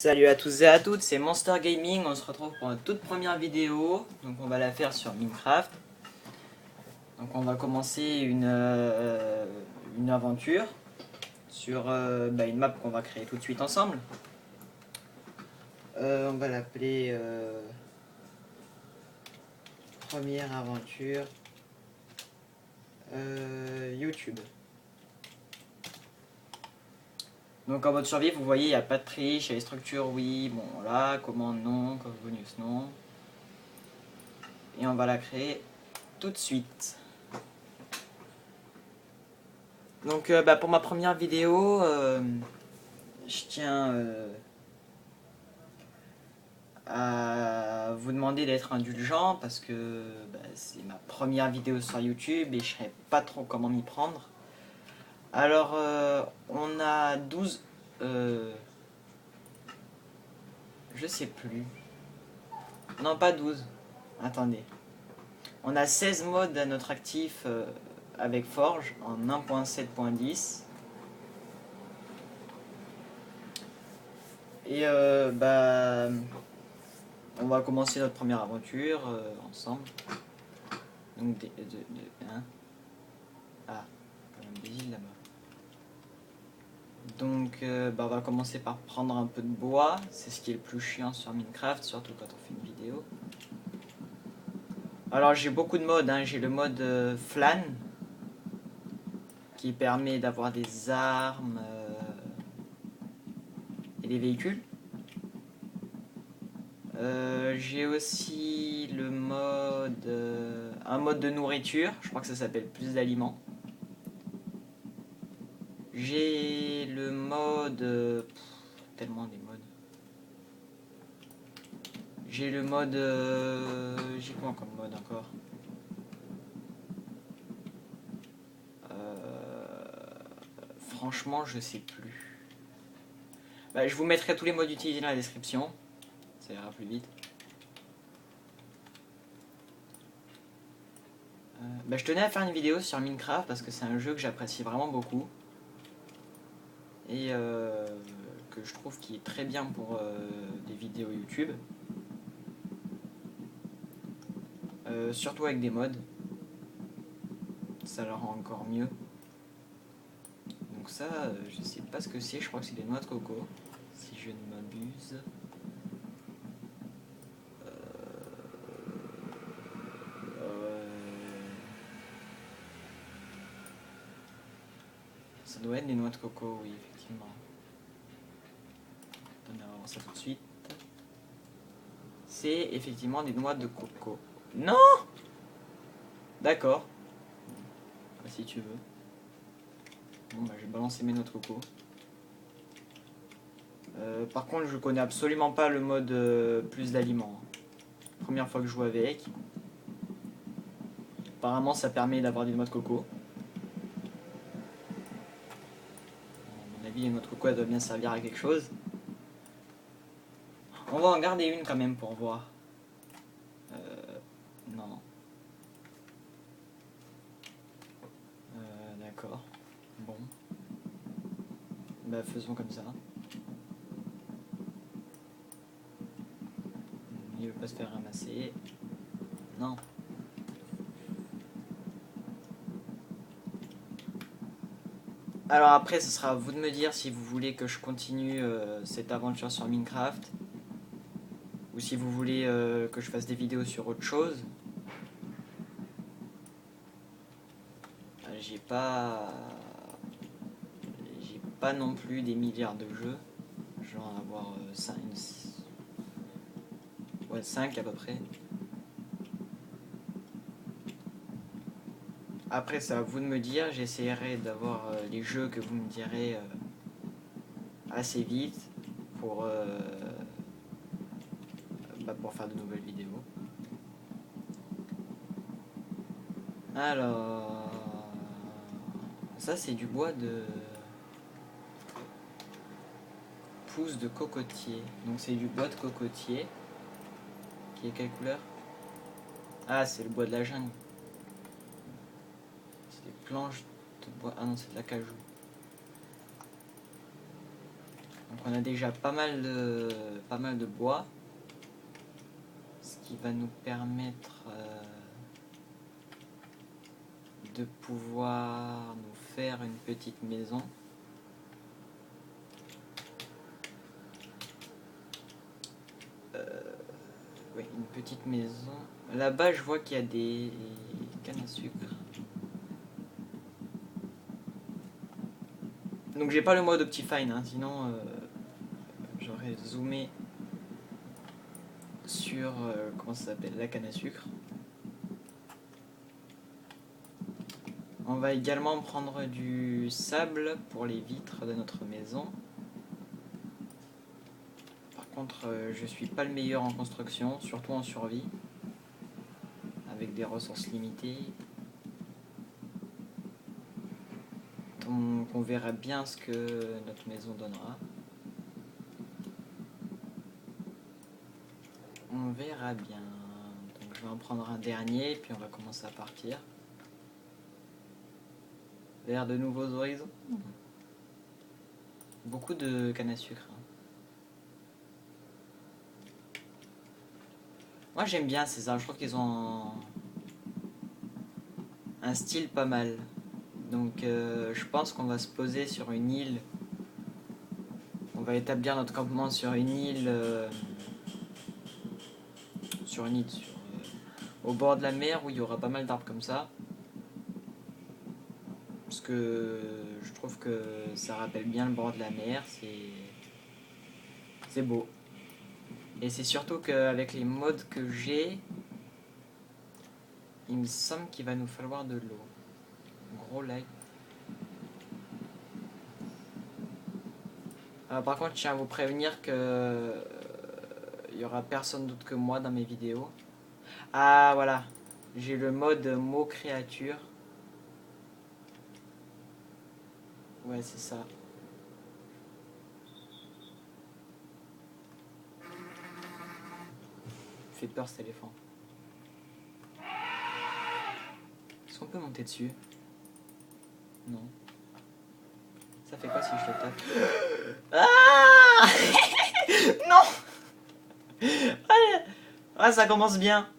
Salut à tous et à toutes, c'est Monster Gaming, on se retrouve pour une toute première vidéo, donc on va la faire sur Minecraft. Donc on va commencer une aventure sur une map qu'on va créer tout de suite ensemble. On va l'appeler première aventure YouTube. Donc en mode survie, vous voyez, il n'y a pas de triche, il y a les structures, oui, bon là, commande non, bonus non. Et on va la créer tout de suite. Donc pour ma première vidéo, je tiens à vous demander d'être indulgent parce que c'est ma première vidéo sur YouTube et je ne sais pas trop comment m'y prendre. Alors on a 12... je sais plus. Non, pas 12. Attendez. On a 16 modes à notre actif avec Forge en 1.7.10. Et on va commencer notre première aventure ensemble. Donc hein. Ah, quand même des îles là-bas. Donc on va commencer par prendre un peu de bois. C'est ce qui est le plus chiant sur Minecraft, surtout quand on fait une vidéo. Alors j'ai beaucoup de modes, hein. J'ai le mode Flan qui permet d'avoir des armes et des véhicules. J'ai aussi le mode un mode de nourriture, je crois que ça s'appelle plus d'aliments. J'ai le mode tellement des modes. J'ai le mode j'ai quoi comme mode encore? Franchement, je sais plus. Je vous mettrai tous les modes utilisés dans la description. Ça ira plus vite. Je tenais à faire une vidéo sur Minecraft parce que c'est un jeu que j'apprécie vraiment beaucoup. Et que je trouve qui est très bien pour des vidéos YouTube. Surtout avec des mods. Ça le rend encore mieux. Donc ça, je sais pas ce que c'est, je crois que c'est des noix de coco. Si je ne m'abuse. Ça doit être des noix de coco, oui, effectivement. On va voir ça tout de suite. C'est effectivement des noix de coco. Non! D'accord. Si tu veux. Bon, je vais balancer mes noix de coco. Par contre, je connais absolument pas le mode plus d'aliments. Première fois que je joue avec. Apparemment, ça permet d'avoir des noix de coco. À mon avis, les noix de coco, elles doivent bien servir à quelque chose. On va en garder une quand même pour voir. Non. D'accord. Bon. Faisons comme ça. Il veut pas se faire ramasser. Non. Alors après, ce sera à vous de me dire si vous voulez que je continue cette aventure sur Minecraft. Ou si vous voulez que je fasse des vidéos sur autre chose. J'ai pas non plus des milliards de jeux. Je vais en avoir 5, ouais, 5 à peu près. Après, c'est à vous de me dire. J'essaierai d'avoir les jeux que vous me direz assez vite pour faire de nouvelles vidéos. Alors, ça c'est du bois de pousse de cocotier. Donc c'est du bois de cocotier. Qui est quelle couleur? Ah, c'est le bois de la jungle. C'est des planches de bois. Ah non, c'est de l'acajou. Donc on a déjà pas mal de bois. Ce qui va nous permettre de pouvoir nous faire une petite maison. Oui, une petite maison. Là-bas, je vois qu'il y a des cannes à sucre. Donc j'ai pas le mode Optifine, hein, sinon j'aurais zoomé sur comment ça s'appelle, la canne à sucre. On va également prendre du sable pour les vitres de notre maison. Par contre, je suis pas le meilleur en construction, surtout en survie, avec des ressources limitées. Donc on verra bien ce que notre maison donnera. On verra bien. Donc je vais en prendre un dernier, puis on va commencer à partir vers de nouveaux horizons. Beaucoup de canne à sucre. Hein. Moi j'aime bien ces arbres, je trouve qu'ils ont un style pas mal. Donc je pense qu'on va se poser sur une île. On va établir notre campement sur une île. Au bord de la mer où il y aura pas mal d'arbres comme ça. Parce que je trouve que ça rappelle bien le bord de la mer. C'est beau. Et c'est surtout qu'avec les mods que j'ai, il me semble qu'il va nous falloir de l'eau. Gros like. Par contre, je tiens à vous prévenir que il y aura personne d'autre que moi dans mes vidéos. Ah voilà, j'ai le mode mot créature. Ouais, c'est ça. Il fait peur cet éléphant. Est-ce qu'on peut monter dessus? Non. Ça fait quoi si je le tape? Ah Non. Ah, ça commence bien.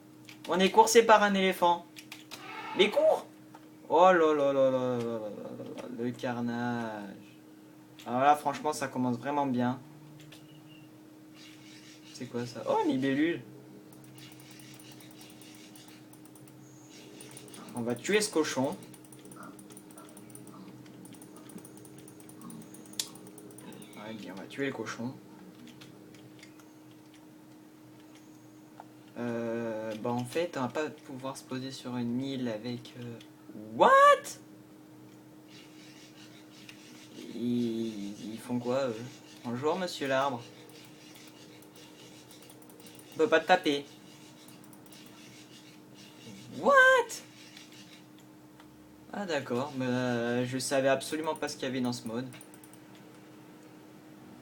On est coursé par un éléphant. Mais cours. Oh là là là là là là là, le carnage. Alors là, franchement, ça commence vraiment bien. C'est quoi ça? Oh, une libellule. On va tuer ce cochon. Ouais, bien, on va tuer le cochon. Bah en fait, on va pas pouvoir se poser sur une île avec... What? Ils font quoi, eux? Bonjour, monsieur l'arbre. On peut pas te taper. What? Ah d'accord, mais je savais absolument pas ce qu'il y avait dans ce mode.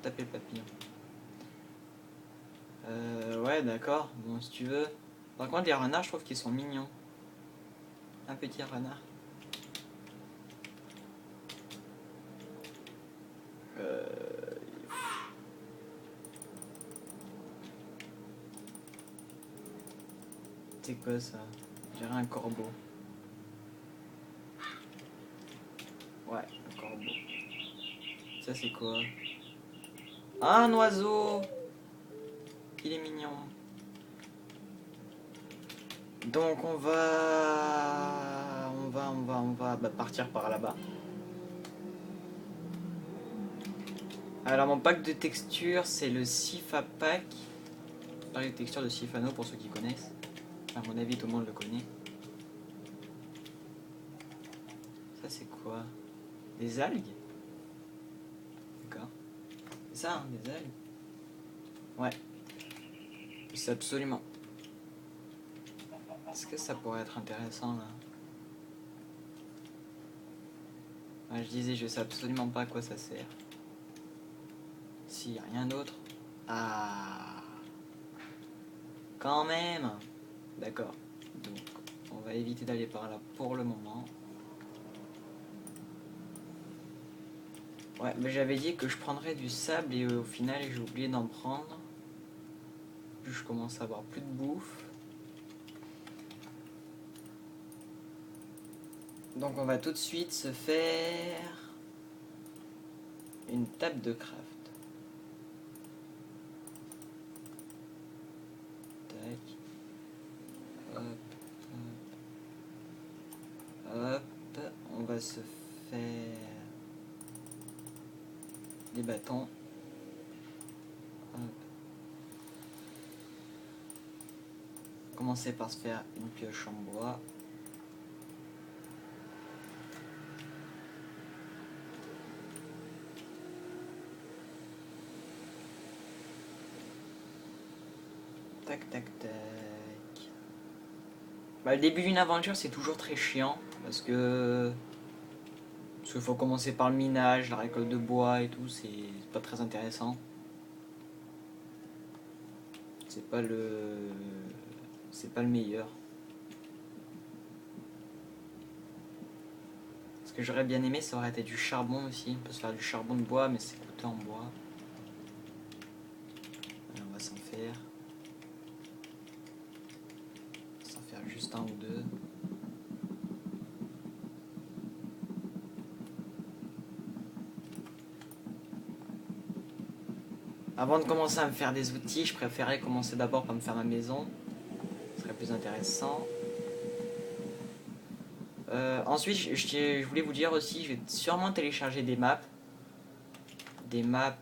Taper le papillon. Ouais, d'accord. Bon, si tu veux. Par contre, les renards, je trouve qu'ils sont mignons. Un petit renard. C'est quoi ça? J'ai un corbeau. Ouais, un corbeau. Ça, c'est quoi? Ah, un oiseau! Il est mignon. Donc on va partir par là-bas. Alors mon pack de textures c'est le Sifa Pack. Pack de textures de Sifano pour ceux qui connaissent. À mon avis tout le monde le connaît. Ça c'est quoi? Des algues? D'accord. C'est ça hein, des algues? Ouais. C'est absolument. Est-ce que ça pourrait être intéressant là? Ouais, je disais je sais absolument pas à quoi ça sert. Si, rien d'autre. Ah, quand même. D'accord. Donc, on va éviter d'aller par là pour le moment. Ouais, mais j'avais dit que je prendrais du sable et au final j'ai oublié d'en prendre. Je commence à avoir plus de bouffe. Donc on va tout de suite se faire une table de craft. Tac. Hop, hop, hop. On va se faire des bâtons. Hop. Commencer par se faire une pioche en bois. Tac, tac, tac. Bah, le début d'une aventure, c'est toujours très chiant. Parce qu'il faut commencer par le minage, la récolte de bois et tout. C'est pas très intéressant. C'est pas le... C'est pas le meilleur. Ce que j'aurais bien aimé, ça aurait été du charbon aussi. On peut se faire du charbon de bois, mais c'est coûteux en bois. Allez, on va s'en faire. S'en faire juste un ou deux. Avant de commencer à me faire des outils, je préférais commencer d'abord par me faire ma maison. Ce serait plus intéressant. Ensuite, je voulais vous dire aussi, je vais sûrement télécharger des maps. Des maps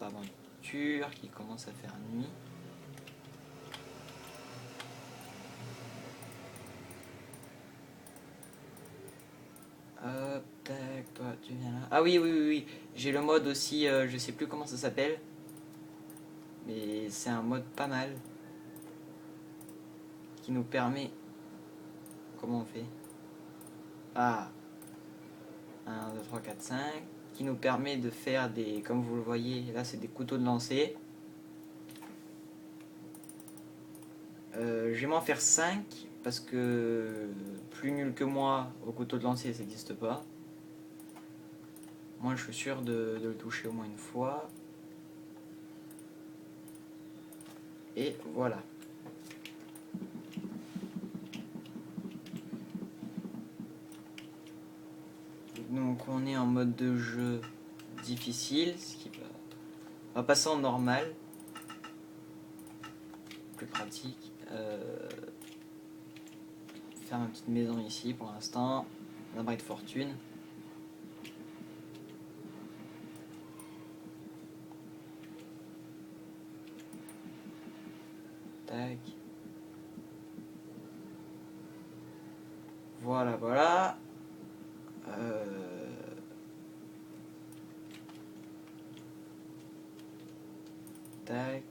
aventure qui commencent à faire nuit. Hop, tac, toi, tu viens là. Ah oui, oui, oui, oui. J'ai le mode aussi, je sais plus comment ça s'appelle. Mais c'est un mode pas mal. Qui nous permet... Comment on fait? Ah, 1, 2, 3, 4, 5. Qui nous permet de faire des... Comme vous le voyez, là c'est des couteaux de lancer. Je vais m'en faire 5 parce que plus nul que moi au couteau de lancer ça n'existe pas. Moi je suis sûr de le toucher au moins une fois. Et voilà. Donc on est en mode de jeu difficile, ce qui va... On va passer en normal. Plus pratique. Faire ma petite maison ici pour l'instant. Un abri de fortune. Tac. Voilà, voilà. Tac.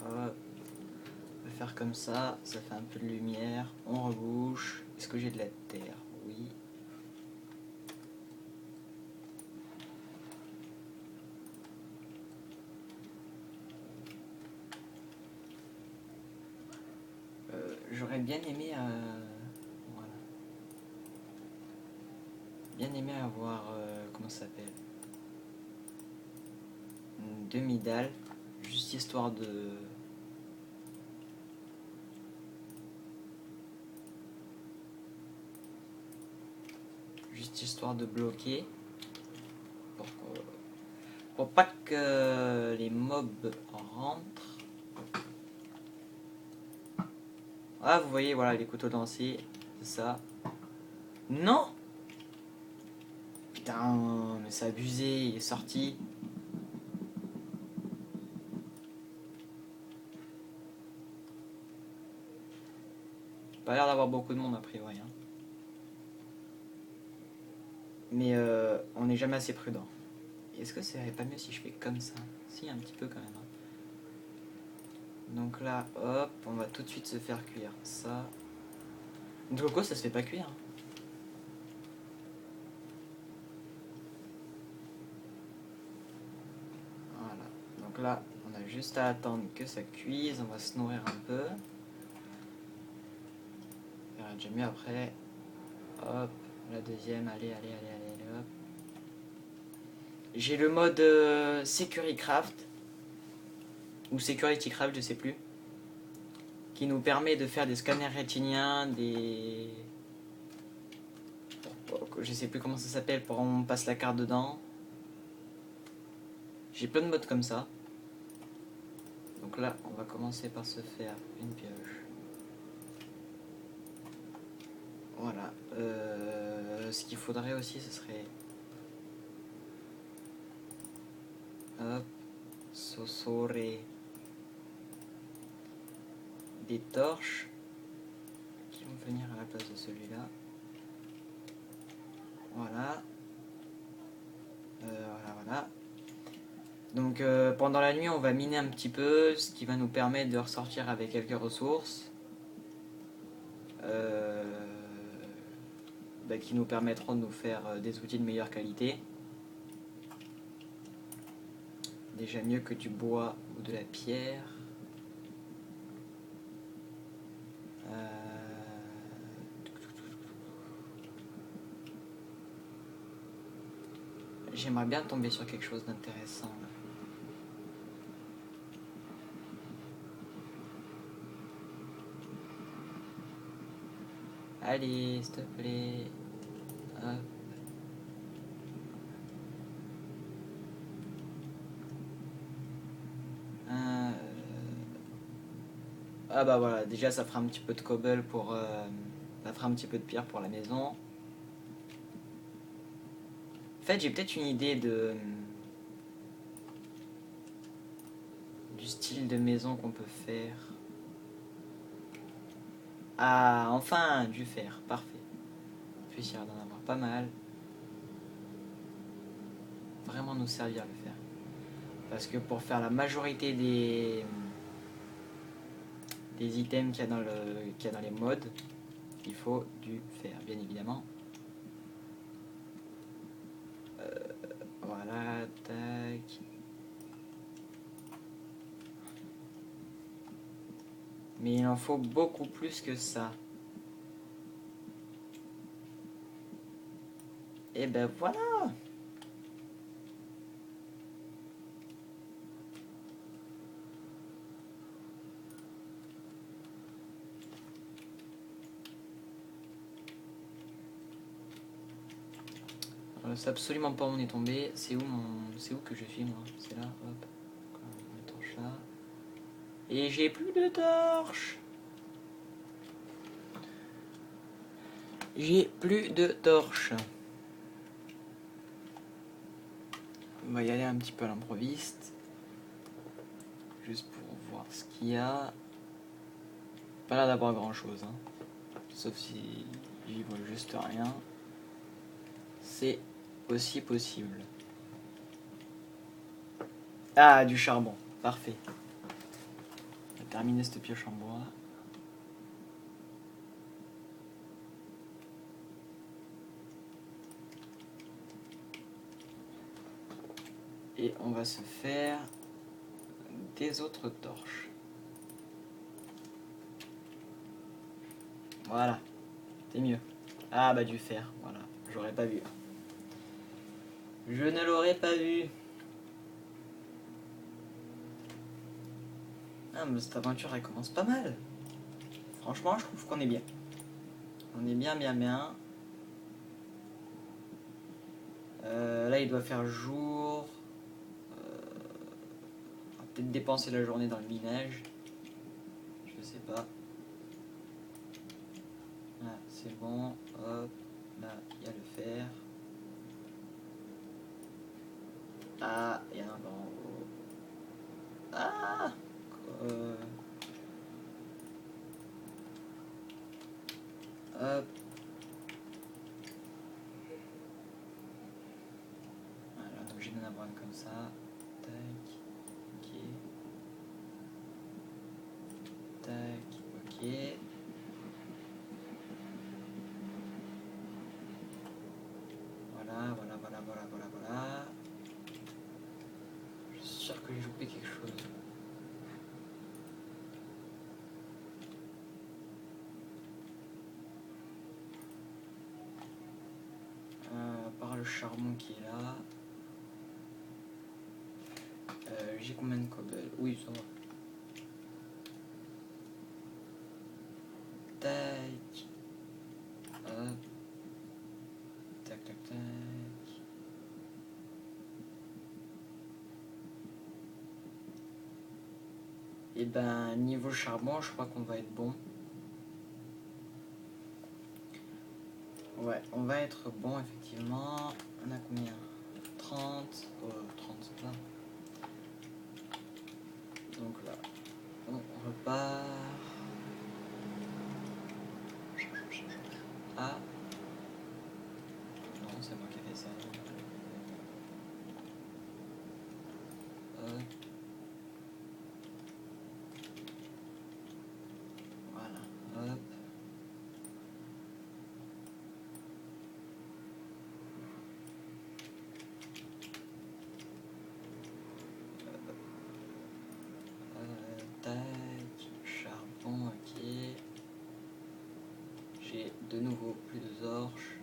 Hop. On va faire comme ça fait un peu de lumière. On rebouche. Est-ce que j'ai de la terre? Oui. J'aurais bien aimé voilà. Bien aimé avoir comment ça s'appelle, une demi-dalle, juste histoire de bloquer pour pas que les mobs rentrent. Ah, vous voyez, voilà les couteaux lancés, c'est ça. Non! Putain, mais c'est abusé, il est sorti. Pas l'air d'avoir beaucoup de monde a priori. Hein. Mais on n'est jamais assez prudent. Est-ce que ça serait pas mieux si je fais comme ça? Si, un petit peu quand même. Hein. Donc là, hop, on va tout de suite se faire cuire ça. Du coco, ça se fait pas cuire. Hein. Voilà. Donc là, on a juste à attendre que ça cuise. On va se nourrir un peu. Ça ira déjà mieux après. Hop, la deuxième. Allez, allez, allez, allez, hop. J'ai le mode Security Craft ou Security Craft, je sais plus, qui nous permet de faire des scanners rétiniens, des... je sais plus comment ça s'appelle, pour on passe la carte dedans. J'ai plein de modes comme ça. Donc là, on va commencer par se faire une pioche. Voilà. Ce qu'il faudrait aussi, ce serait... Hop. Sosore. Des torches qui vont venir à la place de celui-là. Voilà. Voilà. Donc pendant la nuit, on va miner un petit peu, ce qui va nous permettre de ressortir avec quelques ressources. Qui nous permettront de nous faire des outils de meilleure qualité. Déjà mieux que du bois ou de la pierre. J'aimerais bien tomber sur quelque chose d'intéressant. Allez, s'il te plaît. Hop. Ah bah voilà, déjà ça fera un petit peu de cobble pour... ça fera un petit peu de pierre pour la maison. En fait, j'ai peut-être une idée de... du style de maison qu'on peut faire. Ah, enfin, du fer, parfait. Je vais essayer d'en avoir pas mal. Vraiment nous servir le fer. Parce que pour faire la majorité des items qu'il y a dans les modes, il faut du fer, bien évidemment. Voilà, tac. Mais il en faut beaucoup plus que ça. Et ben voilà. C'est absolument pas où on est tombé. C'est où que je suis moi? C'est là, hop. Une torche là. Et j'ai plus de torches. J'ai plus de torches. On va y aller un petit peu à l'improviste. Juste pour voir ce qu'il y a. Pas l'air d'avoir grand chose. Hein. Sauf si j'y vois juste rien. C'est aussi possible. Ah, du charbon. Parfait. On va terminer cette pioche en bois. Et on va se faire des autres torches. Voilà. C'est mieux. Ah bah du fer. Voilà. J'aurais pas vu. Je ne l'aurais pas vu. Ah mais cette aventure elle commence pas mal. Franchement je trouve qu'on est bien. On est bien. Là il doit faire jour. On va peut-être dépenser la journée dans le minage. Je sais pas. Là c'est bon. Hop. Là il y a le fer. Ah, il y en a encore en haut. Ah Hop. Voilà, donc j'ai d'en avoir une comme ça. Tac. Ok. Tac. Ok. Voilà. Je suis sûr que j'ai loupé quelque chose. Par le charbon qui est là. J'ai combien de cobble? Oui, ça va. Tac. Hop. Tac, tac, tac. Et ben, niveau charbon, je crois qu'on va être bon. Ouais, on va être bon, effectivement. On a combien? 30. Oh, 30, c'est pas. Donc là, on repart. Ah. Non, c'est moi qui ai fait ça. Hop. Voilà, hop. Tac, charbon, ok. J'ai de nouveau plus de torches.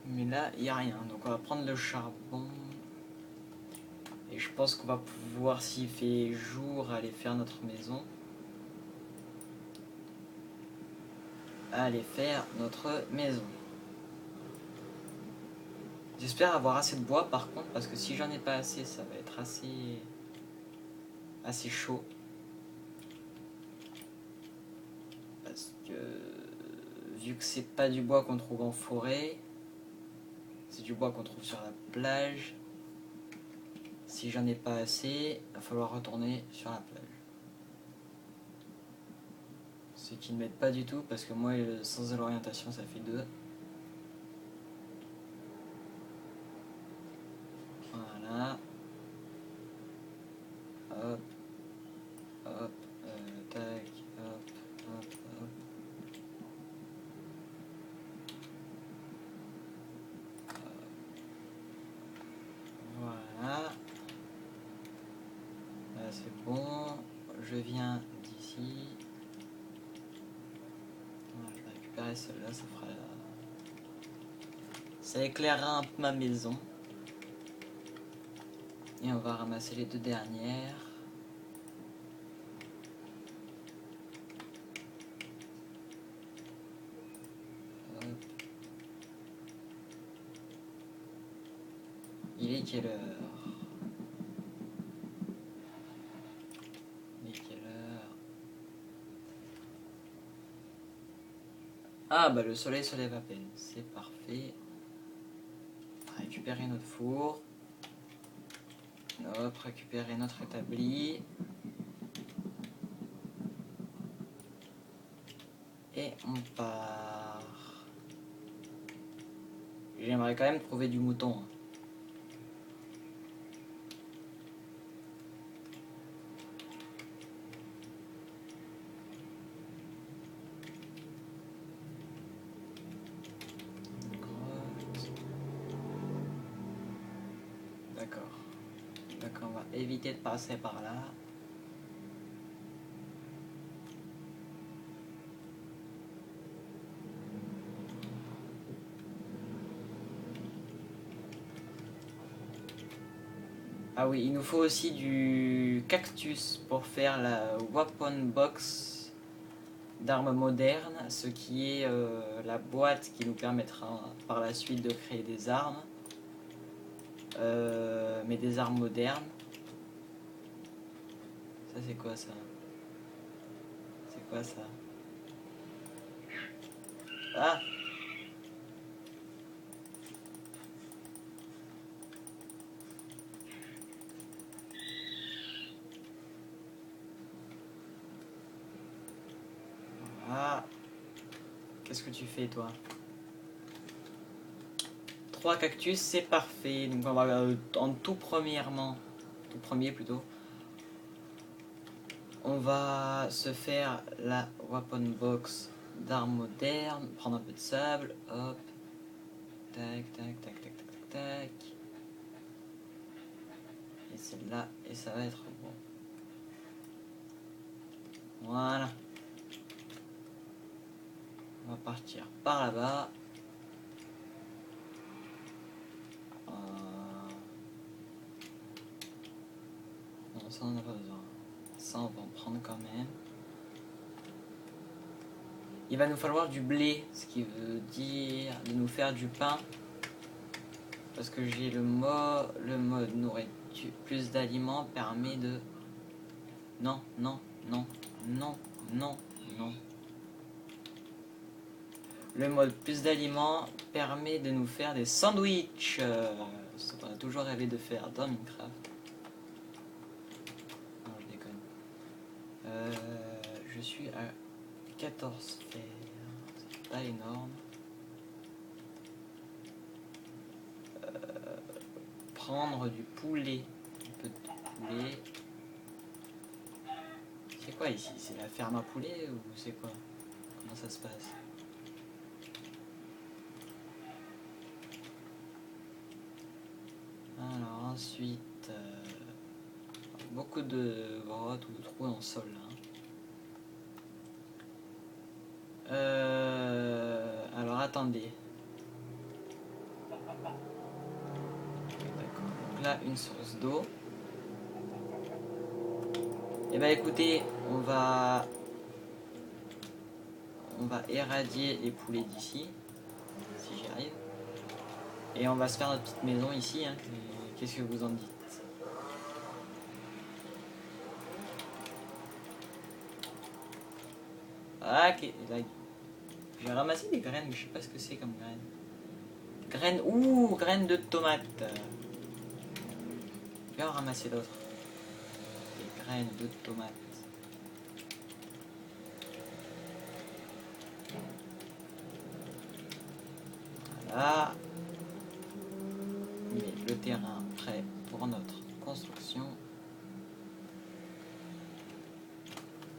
Mais là, il n'y a rien. Donc on va prendre le charbon. Et je pense qu'on va pouvoir, s'il fait jour, aller faire notre maison. Aller faire notre maison. J'espère avoir assez de bois par contre, parce que si j'en ai pas assez, ça va être assez chaud. Parce que vu que c'est pas du bois qu'on trouve en forêt, c'est du bois qu'on trouve sur la plage. Si j'en ai pas assez, il va falloir retourner sur la plage. Ce qui ne m'aide pas du tout parce que moi sans l'orientation ça fait 2. Voilà. Hop. Hop. Tac. Hop. Hop. Hop. Voilà. Là c'est bon. Je viens d'ici. Voilà, je vais récupérer celle-là, ça fera ça éclairera un peu ma maison. Et on va ramasser les 2 dernières. Hop. Il est quelle heure? Il est quelle heure? Ah bah le soleil se lève à peine, c'est parfait. On va récupérer notre four. Hop, récupérer notre établi. Et on part. J'aimerais quand même trouver du mouton. D'accord. D'accord, on va éviter de passer par là. Ah oui, il nous faut aussi du cactus pour faire la weapon box d'armes modernes, ce qui est la boîte qui nous permettra par la suite de créer des armes, mais des armes modernes. Ça c'est quoi ça? C'est quoi ça? Ah! Ah! Qu'est-ce que tu fais toi? 3 cactus, c'est parfait. Donc on va en tout premier plutôt. On va se faire la weapon box d'armes modernes, prendre un peu de sable, hop, tac, tac, tac, tac, tac, tac, tac. Et celle-là, et ça va être bon. Voilà. On va partir par là-bas. ça on n'a pas besoin. Ça on va en prendre quand même. Il va nous falloir du blé, ce qui veut dire de nous faire du pain. Parce que j'ai le mode nourriture. Plus d'aliments permet de... Non, non, non, non, non, non. Le mode plus d'aliments permet de nous faire des sandwichs. Ce qu'on a toujours rêvé de faire dans Minecraft. Non, je déconne. Je suis à 14 fer. C'est pas énorme. Prendre du poulet. Un peu de poulet. C'est quoi ici? C'est la ferme à poulet ou c'est quoi? Comment ça se passe? Alors ensuite, beaucoup de grottes ou de trous en sol. Hein. Alors attendez. D'accord. Donc là, une source d'eau. Et bah écoutez, on va éradier les poulets d'ici, si j'y arrive. Et on va se faire notre petite maison ici. Hein. Qu'est-ce que vous en dites? Ah, ok. J'ai ramassé des graines, mais je sais pas ce que c'est comme graines. Graines, ouh, graines de tomates. Je vais en ramasser d'autres. Des graines de tomates. Voilà. Le terrain prêt pour notre construction.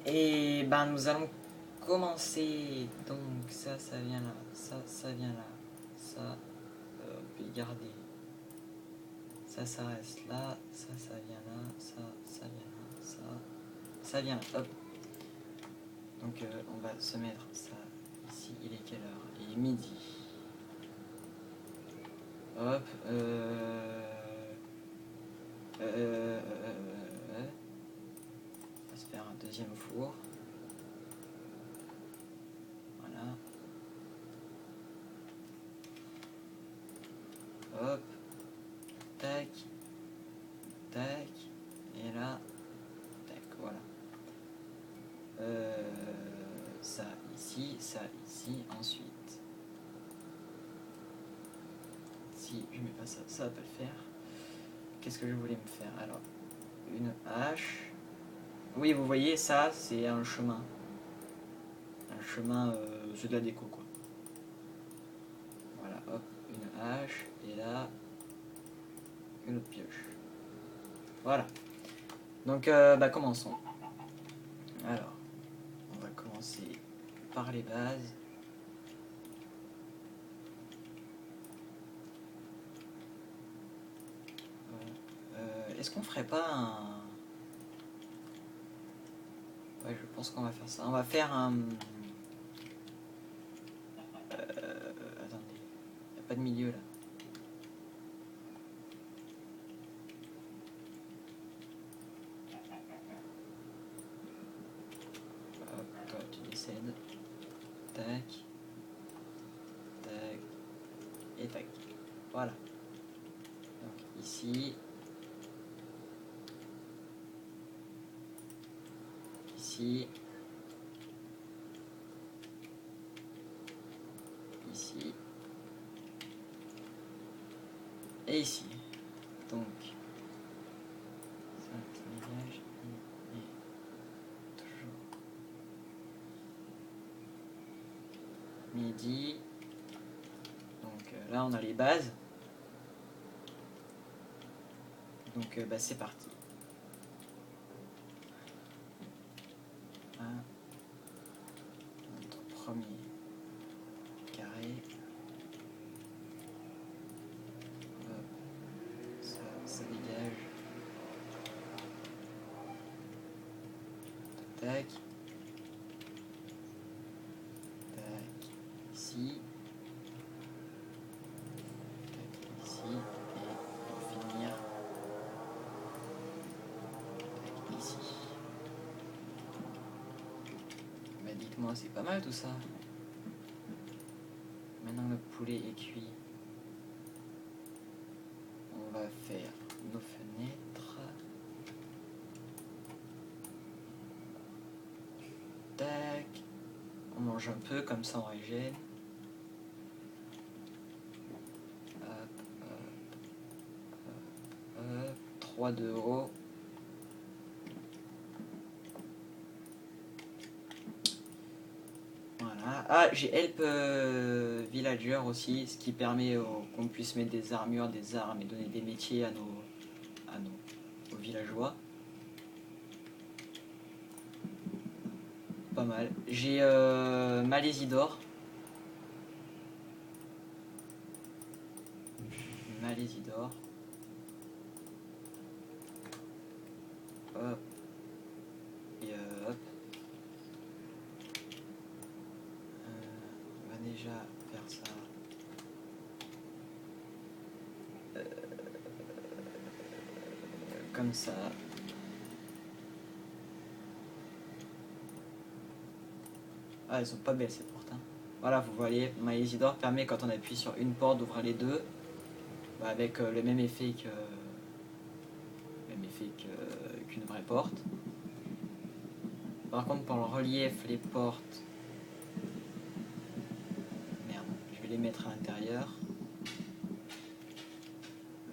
Et ben nous allons commencer. Donc ça vient là, ça vient là, ça on peut y garder. Ça reste là, ça vient là, ça vient là, ça vient là, hop. Donc on va se mettre ça ici. Il est quelle heure? Il est midi. Hop. On va se faire un deuxième four. Voilà. Hop. Tac. Tac. Et là. Tac. Voilà. Ça ici. Ensuite. Si je mets pas ça, ça va pas le faire. Qu'est-ce que je voulais me faire? Alors, une hache. Oui, vous voyez, ça, c'est un chemin. Un chemin, c'est de la déco, quoi. Voilà, hop, une hache. Et là, une autre pioche. Voilà. Donc, bah, commençons. Alors, on va commencer par les bases. Est-ce qu'on ferait pas un... Ouais, je pense qu'on va faire ça. On va faire un... attendez, il n'y a pas de milieu là. Hop, toi tu décèdes. Tac. Tac. Et tac. Voilà. Donc ici. Ici. Ici. Et ici. Donc. Ça, village. Et toujours. Midi. Donc là on a les bases. Donc bah, c'est parti. Notre premier carré. Hop. Ça dégage. Tac. Tac. Ici. Tac. Ici. Et pour finir. Bon, c'est pas mal tout ça. Maintenant le poulet est cuit, on va faire nos fenêtres. Tac. On mange un peu, comme ça on régène. Hop, hop, hop. 3 de haut. Voilà. Ah, j'ai help villager aussi, ce qui permet qu'on puisse mettre des armures, des armes et donner des métiers aux villageois. Pas mal. J'ai Malésidor. Malésidor. Hop. Et hop. On va déjà faire ça. Comme ça. Ah, elles sont pas belles ces portes. Hein. Voilà, vous voyez, Malésidor permet quand on appuie sur une porte d'ouvrir les deux. Bah, avec le même effet qu'une vraie porte. Par contre, pour le relief, les portes, merde, je vais les mettre à l'intérieur,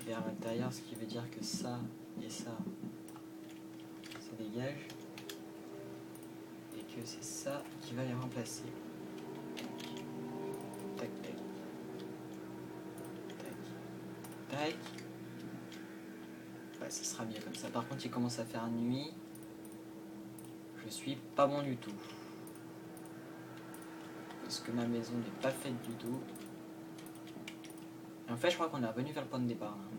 vers l'intérieur, ce qui veut dire que ça et ça dégage, et que c'est ça qui va les remplacer. Tac, tac, tac, tac. Ouais, ça sera mieux comme ça. Par contre, il commence à faire nuit. Je suis pas bon du tout. Parce que ma maison n'est pas faite du tout. Et en fait, je crois qu'on est revenu vers le point de départ. Hein.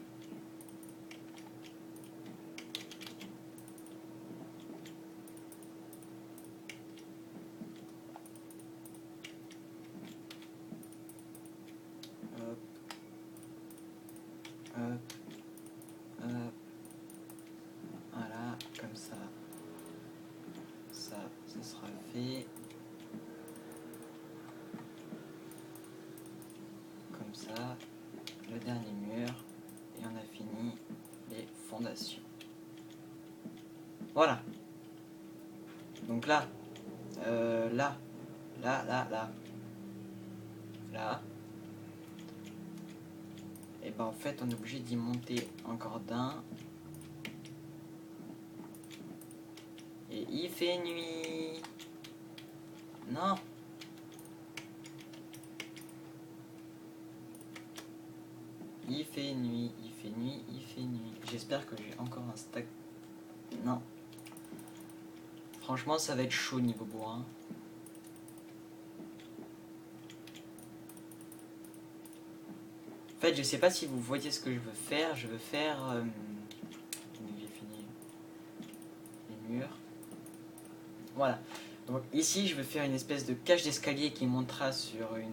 Hop. Hop. Hop. Voilà, comme ça. Ça sera fait. Comme ça. Le dernier mur. Et on a fini les fondations. Voilà. Donc là. Là. Et ben en fait on est obligé d'y monter encore d'un. Et il fait nuit. Non. Il fait nuit, il fait nuit, il fait nuit. J'espère que j'ai encore un stack. Non. Franchement ça va être chaud niveau bois. Hein. En fait je sais pas si vous voyez ce que je veux faire. Je veux faire... j'ai fini les murs. Voilà. Donc ici je vais faire une espèce de cage d'escalier qui montera sur une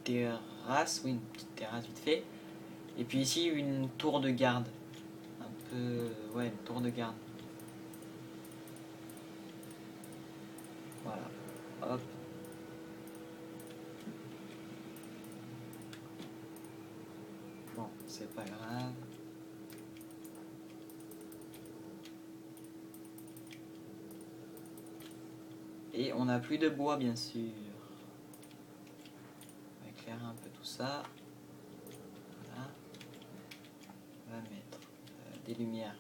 terrasse. Oui, une petite terrasse vite fait. Et puis ici une tour de garde. Un peu... ouais, une tour de garde. Voilà. Hop. Bon, c'est pas grave. Et on n'a plus de bois bien sûr. On va éclairer un peu tout ça. Voilà. On va mettre des lumières.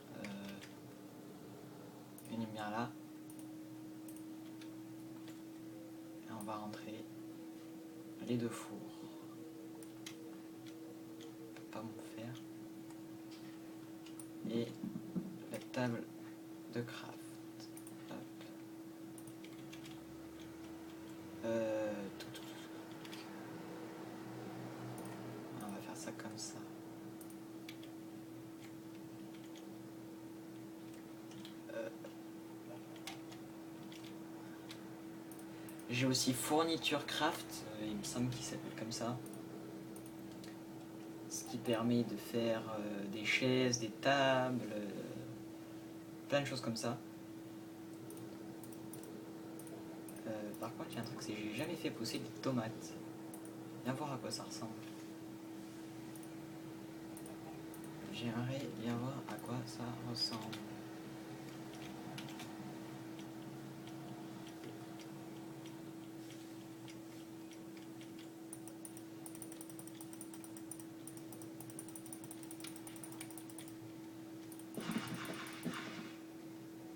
Une lumière là. Et on va rentrer les deux fours. On peut pas m'en faire. Et la table de craft. Hop. On va faire ça comme ça. J'ai aussi fourniture craft, il me semble qu'il s'appelle comme ça. Ce qui permet de faire des chaises, des tables, plein de choses comme ça. Par contre, il y a un truc, c'est que j'ai jamais fait pousser des tomates. Viens voir à quoi ça ressemble. J'aimerais bien voir à quoi ça ressemble.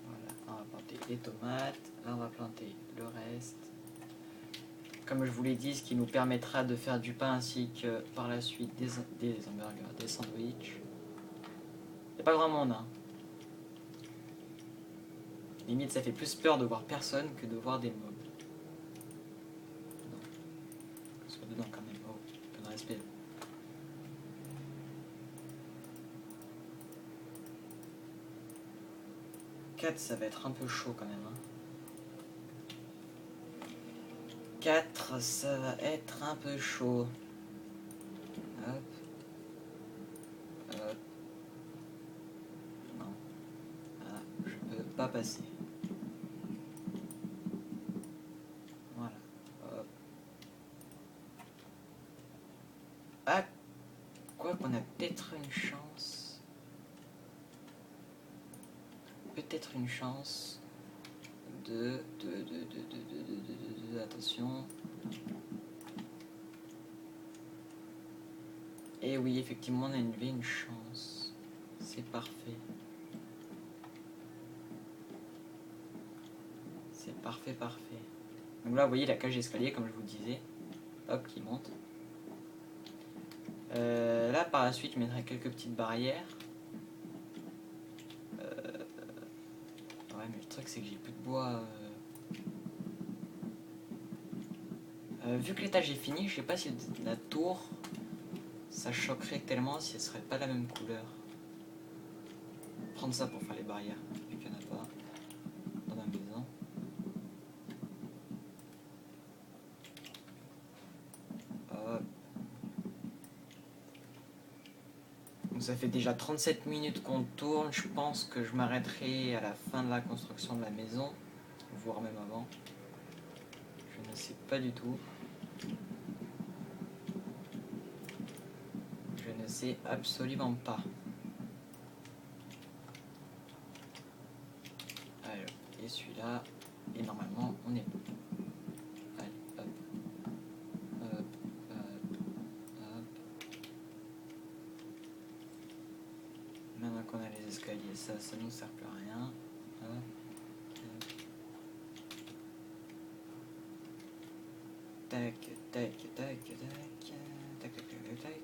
Voilà, on va planter les tomates. Là, on va planter le reste. Comme je vous l'ai dit, ce qui nous permettra de faire du pain ainsi que par la suite des hamburgers, des sandwichs. Il n'y a pas grand monde, hein. Limite, ça fait plus peur de voir personne que de voir des mobs. Non. Sois dedans quand même. Oh, un peu de respect. 4, ça va être un peu chaud quand même. Hein. 4, ça va être un peu chaud. Hop. Hop. Non. Ah, je peux pas passer. Voilà. Hop. Ah, quoi qu'on a peut-être une chance. Peut-être une chance de attention. Et oui, effectivement, on a une chance. C'est parfait. C'est parfait, parfait. Donc là, vous voyez la cage d'escalier, comme je vous disais. Hop, qui monte. Là, par la suite, je mettrai quelques petites barrières. Ouais, mais le truc, c'est que j'ai plus de bois. Vu que l'étage est fini, je sais pas si la tour, ça choquerait tellement si elle serait pas la même couleur. Prendre ça pour faire les barrières, vu qu'il n'y en a pas dans ma maison. Hop. Donc ça fait déjà 37 minutes qu'on tourne. Je pense que je m'arrêterai à la fin de la construction de la maison, voire même avant. Je ne sais pas du tout. Je ne sais absolument pas. Alors, et celui-là, et normalement on est bon. Allez, hop, hop, hop, hop. Maintenant qu'on a les escaliers, ça nous sert plus à rien. Hop, hop. Tac, tac, tac, tac, tac, tac, tac, tac.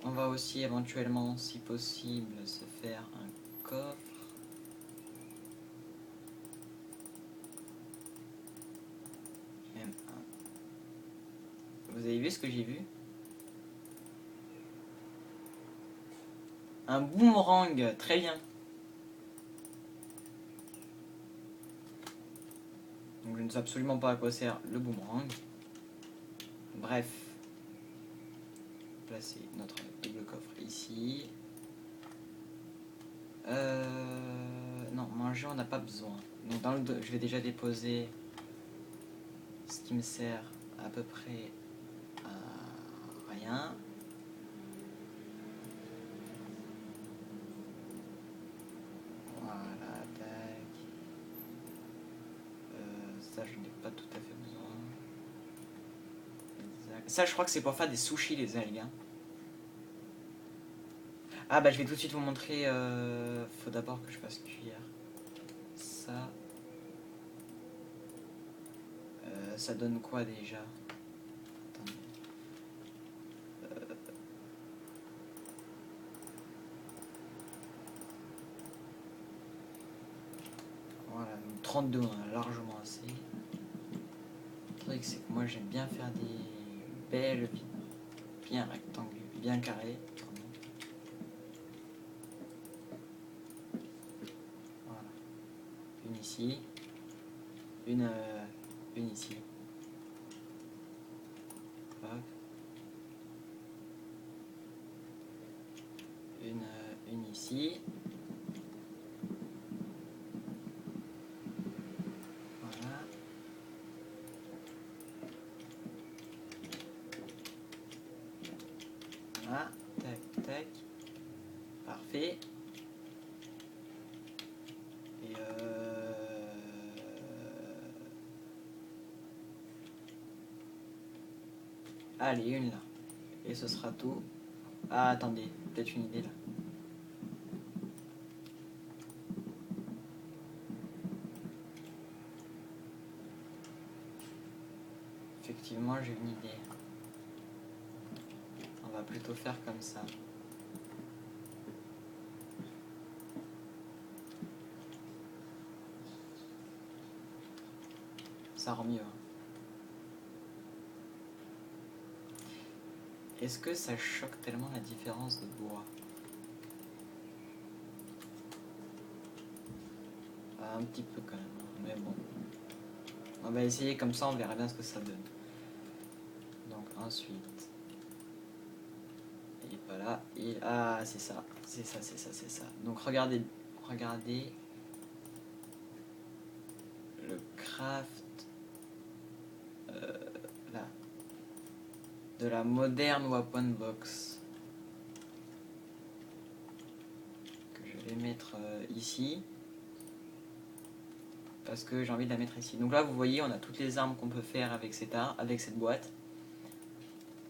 On va aussi éventuellement, si possible, se faire un coffre. Même un. Vous avez vu ce que j'ai vu? Un boomerang, très bien. Donc je ne sais absolument pas à quoi sert le boomerang. Bref. Placer notre double coffre ici. Non, manger on n'a pas besoin. Donc dans le je vais déjà déposer ce qui me sert à peu près à rien. Voilà, tac. Ça je n'ai pas tout à fait besoin. Exact. Ça je crois que c'est pour faire des sushis les algues. Hein. Ah bah je vais tout de suite vous montrer. Faut d'abord que je fasse cuire ça. Ça donne quoi déjà? Attendez. Voilà, 32, on a largement assez. Le truc c'est que moi j'aime bien faire des belles bien rectangulaires, bien carrées. Voilà. Une ici. Une ici. Hop. Une ici. Voilà. Allez, une là. Et ce sera tout. Ah, attendez, peut-être une idée là. Effectivement, j'ai une idée. On va plutôt faire comme ça. Ça rend mieux. Hein. Est-ce que ça choque tellement la différence de bois? Un petit peu quand même, hein, mais bon. On va essayer comme ça, on verra bien ce que ça donne. Donc ensuite... Il est pas là. Ah, c'est ça. C'est ça, c'est ça, c'est ça. Donc regardez le craft là, de la moderne weapon box que je vais mettre ici parce que j'ai envie de la mettre ici. Donc là vous voyez on a toutes les armes qu'on peut faire avec cette boîte.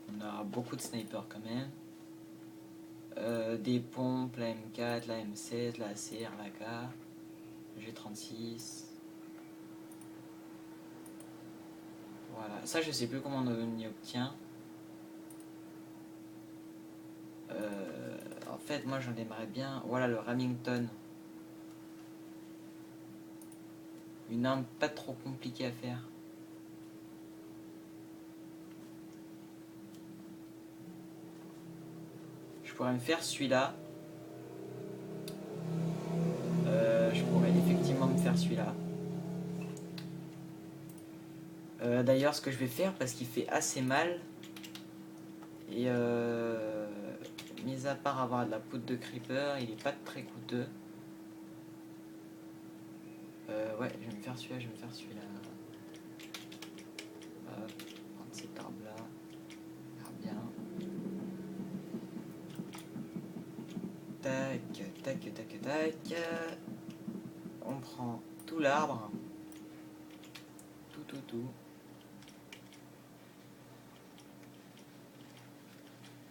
On a beaucoup de snipers quand même. Des pompes, la M4, la M16, la ACR, la K, G36. Voilà, ça je sais plus comment on y obtient. En fait, moi j'en aimerais bien. Voilà le Remington. Une arme pas trop compliquée à faire. Je pourrais me faire celui-là. Je pourrais effectivement me faire celui-là. D'ailleurs, ce que je vais faire, parce qu'il fait assez mal, et mis à part avoir de la poudre de creeper, il est pas très coûteux. Ouais, je vais me faire celui-là, Hop, prendre cet arbre-là. Bien. Tac, tac, tac, tac. On prend tout l'arbre. Tout.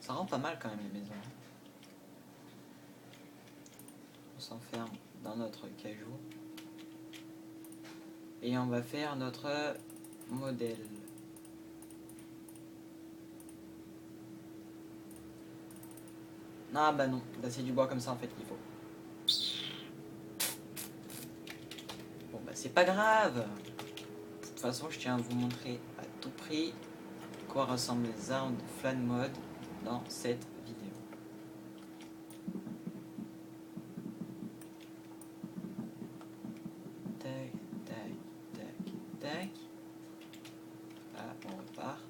Ça rend pas mal quand même les maisons. On s'enferme dans notre cajou. Et on va faire notre modèle. Ah bah non, là c'est du bois comme ça en fait qu'il faut. Bon bah c'est pas grave. De toute façon je tiens à vous montrer à tout prix à quoi ressemblent les armes de Flan Mode dans cette vidéo. Tac, tac, tac, tac. Là on repart.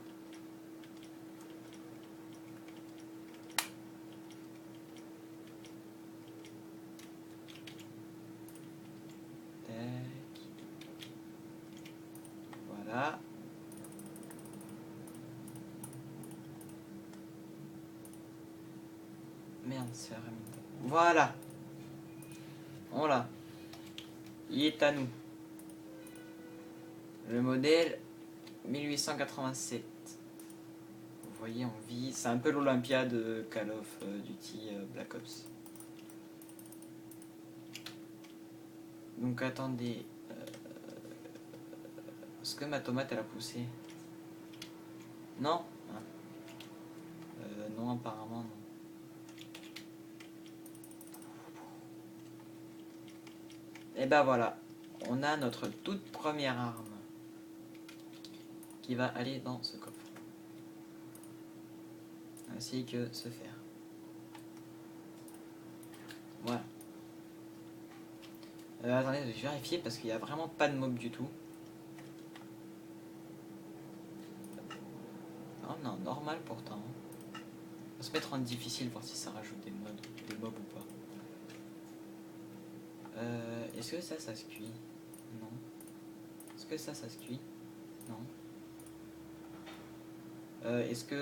Voilà. Merde, c'est la Remington. Voilà. On l'a. Il est à nous. Le modèle 1887. Vous voyez, on vit. C'est un peu l'Olympia de Call of Duty Black Ops. Donc attendez. Est-ce que ma tomate elle a poussé? Non, non, apparemment non. Et ben voilà, on a notre toute première arme qui va aller dans ce coffre. Ainsi que ce fer. Voilà. Attendez, je vais vérifier parce qu'il n'y a vraiment pas de mob du tout. Oh non, normal pourtant. On va se mettre en difficile, voir si ça rajoute des mobs ou pas. Est-ce que ça se cuit? Non. Est-ce que ça se cuit? Non. Est-ce que...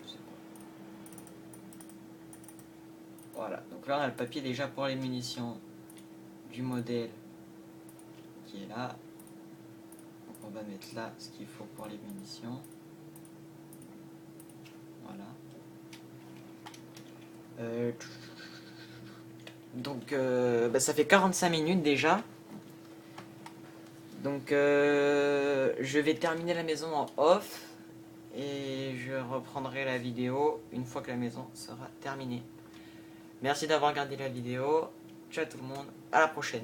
je sais pas. Voilà, donc là on a le papier déjà pour les munitions du modèle qui est là. Donc on va mettre là ce qu'il faut pour les munitions. Donc bah, ça fait 45 minutes déjà. Donc je vais terminer la maison en off et je reprendrai la vidéo une fois que la maison sera terminée. Merci d'avoir regardé la vidéo. Ciao tout le monde, à la prochaine.